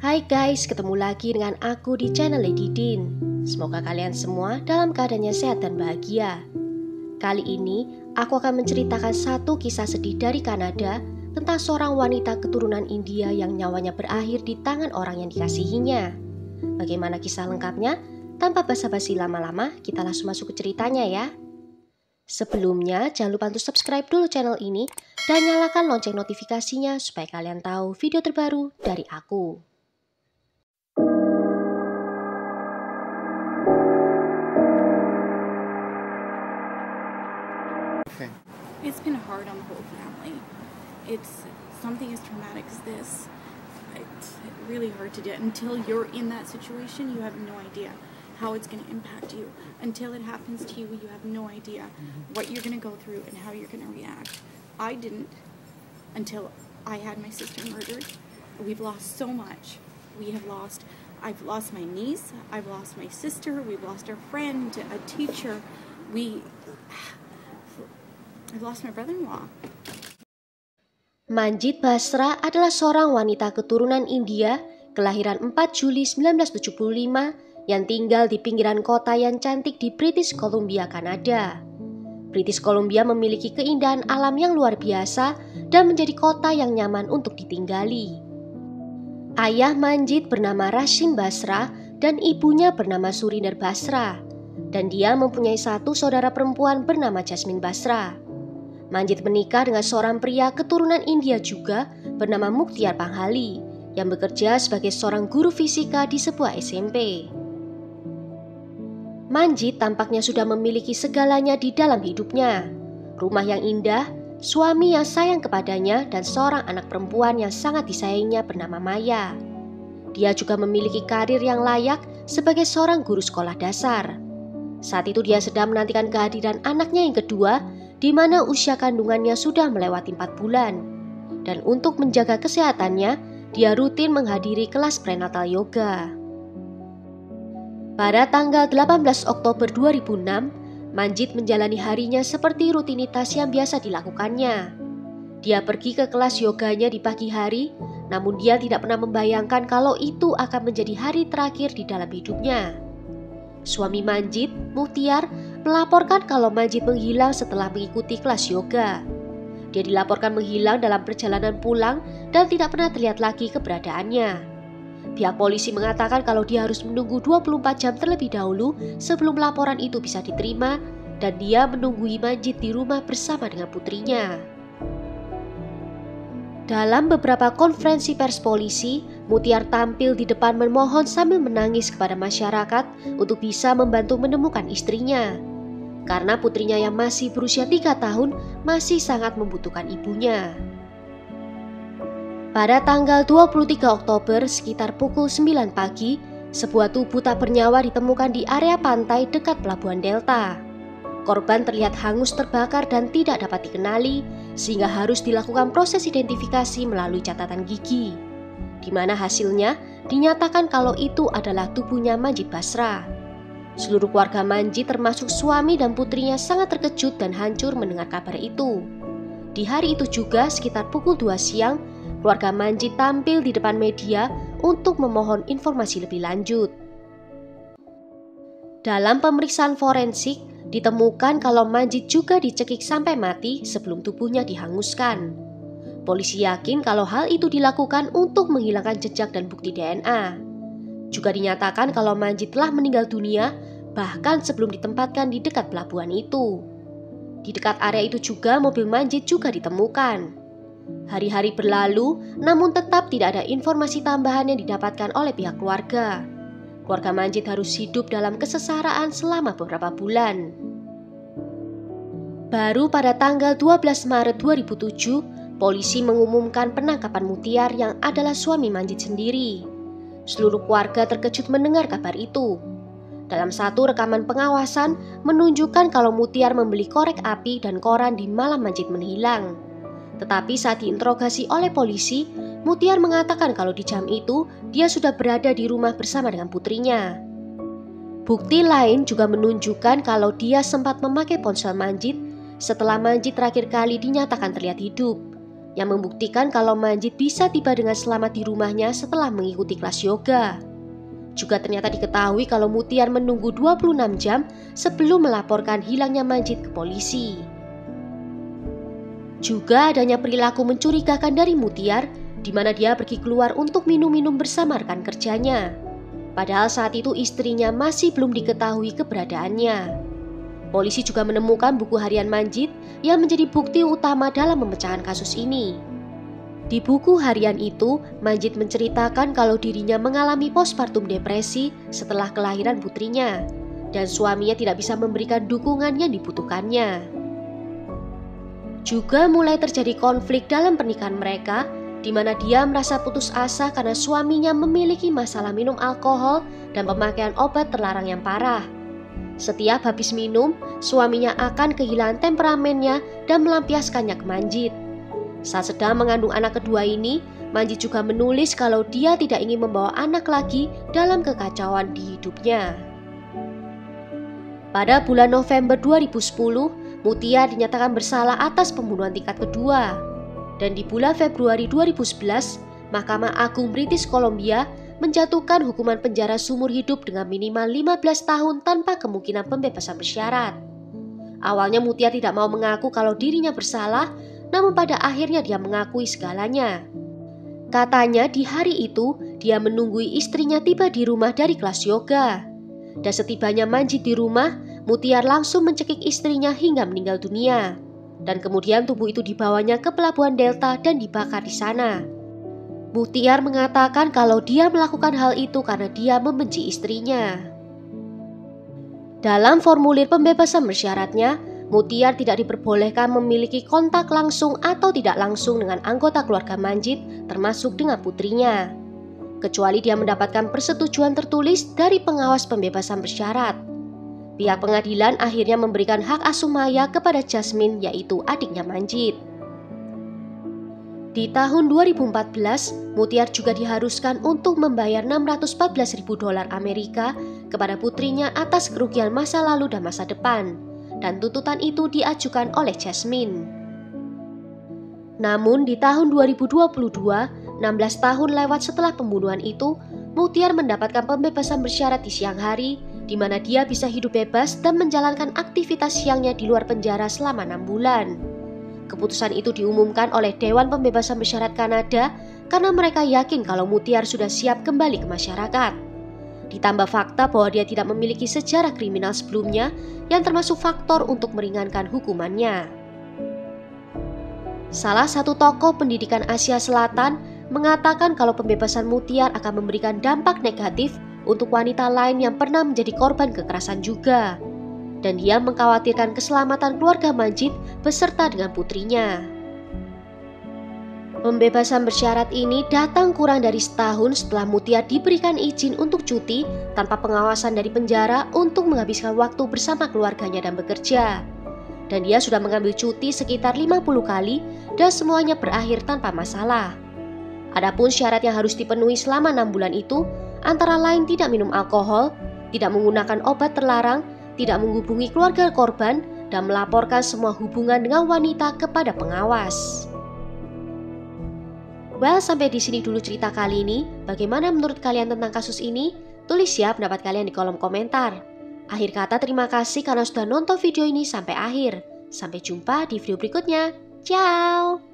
Hai guys, ketemu lagi dengan aku di channel Lady Din. Semoga kalian semua dalam keadaannya sehat dan bahagia. Kali ini, aku akan menceritakan satu kisah sedih dari Kanada tentang seorang wanita keturunan India yang nyawanya berakhir di tangan orang yang dikasihinya. Bagaimana kisah lengkapnya? Tanpa basa-basi lama-lama, kita langsung masuk ke ceritanya ya. Sebelumnya, jangan lupa untuk subscribe dulu channel ini dan nyalakan lonceng notifikasinya supaya kalian tahu video terbaru dari aku. It's been hard on the whole family. It's something as traumatic as this. It's really hard to do. Until you're in that situation, you have no idea how it's going to impact you. Until it happens to you, you have no idea what you're going to go through and how you're going to react. I didn't until I had my sister murdered. We've lost so much. I've lost my niece, I've lost my sister, we've lost our friend, a teacher. I've lost my brother-in-law. Manjit Basra adalah seorang wanita keturunan India kelahiran 4 Juli 1975 yang tinggal di pinggiran kota yang cantik di British Columbia, Kanada. British Columbia memiliki keindahan alam yang luar biasa dan menjadi kota yang nyaman untuk ditinggali. Ayah Manjit bernama Rashim Basra dan ibunya bernama Surinder Basra, dan dia mempunyai satu saudara perempuan bernama Jasmine Basra. Manjit menikah dengan seorang pria keturunan India juga bernama Muktiar Panghali yang bekerja sebagai seorang guru fisika di sebuah SMP. Manjit tampaknya sudah memiliki segalanya di dalam hidupnya. Rumah yang indah, suami yang sayang kepadanya, dan seorang anak perempuan yang sangat disayanginya bernama Maya. Dia juga memiliki karir yang layak sebagai seorang guru sekolah dasar. Saat itu dia sedang menantikan kehadiran anaknya yang kedua, di mana usia kandungannya sudah melewati 4 bulan. Dan untuk menjaga kesehatannya, dia rutin menghadiri kelas prenatal yoga. Pada tanggal 18 Oktober 2006, Manjit menjalani harinya seperti rutinitas yang biasa dilakukannya. Dia pergi ke kelas yoganya di pagi hari, namun dia tidak pernah membayangkan kalau itu akan menjadi hari terakhir di dalam hidupnya. Suami Manjit, Muktiar, melaporkan kalau Manjit menghilang setelah mengikuti kelas yoga. Dia dilaporkan menghilang dalam perjalanan pulang dan tidak pernah terlihat lagi keberadaannya. Pihak polisi mengatakan kalau dia harus menunggu 24 jam terlebih dahulu sebelum laporan itu bisa diterima, dan dia menunggui Manjit di rumah bersama dengan putrinya. Dalam beberapa konferensi pers polisi, Muktiar tampil di depan memohon sambil menangis kepada masyarakat untuk bisa membantu menemukan istrinya. Karena putrinya yang masih berusia 3 tahun masih sangat membutuhkan ibunya. Pada tanggal 23 Oktober sekitar pukul 9 pagi, sebuah tubuh tak bernyawa ditemukan di area pantai dekat Pelabuhan Delta. Korban terlihat hangus terbakar dan tidak dapat dikenali, sehingga harus dilakukan proses identifikasi melalui catatan gigi, di mana hasilnya dinyatakan kalau itu adalah tubuhnya Manjit Basra. Seluruh keluarga Manjit termasuk suami dan putrinya sangat terkejut dan hancur mendengar kabar itu. Di hari itu juga sekitar pukul 2 siang, keluarga Manjit tampil di depan media untuk memohon informasi lebih lanjut. Dalam pemeriksaan forensik, ditemukan kalau Manjit juga dicekik sampai mati sebelum tubuhnya dihanguskan. Polisi yakin kalau hal itu dilakukan untuk menghilangkan jejak dan bukti DNA. Juga dinyatakan kalau Manjit telah meninggal dunia bahkan sebelum ditempatkan di dekat pelabuhan itu. Di dekat area itu juga mobil Manjit juga ditemukan. Hari-hari berlalu, namun tetap tidak ada informasi tambahan yang didapatkan oleh pihak keluarga. Keluarga Manjit harus hidup dalam kesengsaraan selama beberapa bulan. Baru pada tanggal 12 Maret 2007, polisi mengumumkan penangkapan Muktiar yang adalah suami Manjit sendiri. Seluruh keluarga terkejut mendengar kabar itu. Dalam satu rekaman pengawasan menunjukkan kalau Muktiar membeli korek api dan koran di malam Manjit menghilang. Tetapi saat diinterogasi oleh polisi, Muktiar mengatakan kalau di jam itu dia sudah berada di rumah bersama dengan putrinya. Bukti lain juga menunjukkan kalau dia sempat memakai ponsel Manjit setelah Manjit terakhir kali dinyatakan terlihat hidup. yang membuktikan kalau Manjit bisa tiba dengan selamat di rumahnya setelah mengikuti kelas yoga. Juga ternyata diketahui kalau Mutiar menunggu 26 jam sebelum melaporkan hilangnya Manjit ke polisi. Juga adanya perilaku mencurigakan dari Mutiar, di mana dia pergi keluar untuk minum-minum bersama rekan kerjanya. Padahal saat itu istrinya masih belum diketahui keberadaannya. Polisi juga menemukan buku harian Manjit yang menjadi bukti utama dalam memecahkan kasus ini. Di buku harian itu, Manjit menceritakan kalau dirinya mengalami postpartum depresi setelah kelahiran putrinya, dan suaminya tidak bisa memberikan dukungan yang dibutuhkannya. Juga mulai terjadi konflik dalam pernikahan mereka, di mana dia merasa putus asa karena suaminya memiliki masalah minum alkohol dan pemakaian obat terlarang yang parah. Setiap habis minum, suaminya akan kehilangan temperamennya dan melampiaskannya ke Manjit. Saat sedang mengandung anak kedua ini, Manjit juga menulis kalau dia tidak ingin membawa anak lagi dalam kekacauan di hidupnya. Pada bulan November 2010, Mutiar dinyatakan bersalah atas pembunuhan tingkat kedua. Dan di bulan Februari 2011, Mahkamah Agung British Columbia menjatuhkan hukuman penjara seumur hidup dengan minimal 15 tahun tanpa kemungkinan pembebasan bersyarat. Awalnya Mutiar tidak mau mengaku kalau dirinya bersalah, namun pada akhirnya dia mengakui segalanya. Katanya di hari itu dia menunggui istrinya tiba di rumah dari kelas yoga. Dan setibanya Manjit di rumah, Mutiar langsung mencekik istrinya hingga meninggal dunia. Dan kemudian tubuh itu dibawanya ke pelabuhan Delta dan dibakar di sana. Mutiar mengatakan kalau dia melakukan hal itu karena dia membenci istrinya. Dalam formulir pembebasan bersyaratnya, Mutiar tidak diperbolehkan memiliki kontak langsung atau tidak langsung dengan anggota keluarga Manjit, termasuk dengan putrinya. Kecuali dia mendapatkan persetujuan tertulis dari pengawas pembebasan bersyarat. Pihak pengadilan akhirnya memberikan hak asuh Maya kepada Jasmine, yaitu adiknya Manjit. Di tahun 2014, Mutiar juga diharuskan untuk membayar $614.000 Amerika kepada putrinya atas kerugian masa lalu dan masa depan, dan tuntutan itu diajukan oleh Jasmine. Namun di tahun 2022, 16 tahun lewat setelah pembunuhan itu, Mutiar mendapatkan pembebasan bersyarat di siang hari, di mana dia bisa hidup bebas dan menjalankan aktivitas siangnya di luar penjara selama 6 bulan. Keputusan itu diumumkan oleh Dewan Pembebasan Bersyarat Kanada karena mereka yakin kalau Mutiar sudah siap kembali ke masyarakat. Ditambah fakta bahwa dia tidak memiliki sejarah kriminal sebelumnya yang termasuk faktor untuk meringankan hukumannya. Salah satu tokoh pendidikan Asia Selatan mengatakan kalau pembebasan Mutiar akan memberikan dampak negatif untuk wanita lain yang pernah menjadi korban kekerasan juga. Dan dia mengkhawatirkan keselamatan keluarga Manjit beserta dengan putrinya. Pembebasan bersyarat ini datang kurang dari setahun setelah Mutiar diberikan izin untuk cuti tanpa pengawasan dari penjara untuk menghabiskan waktu bersama keluarganya dan bekerja. Dan dia sudah mengambil cuti sekitar 50 kali dan semuanya berakhir tanpa masalah. Adapun syarat yang harus dipenuhi selama 6 bulan itu antara lain tidak minum alkohol, tidak menggunakan obat terlarang, tidak menghubungi keluarga korban, dan melaporkan semua hubungan dengan wanita kepada pengawas. Well, sampai di sini dulu cerita kali ini. Bagaimana menurut kalian tentang kasus ini? Tulis ya pendapat kalian di kolom komentar. Akhir kata terima kasih karena sudah nonton video ini sampai akhir. Sampai jumpa di video berikutnya. Ciao!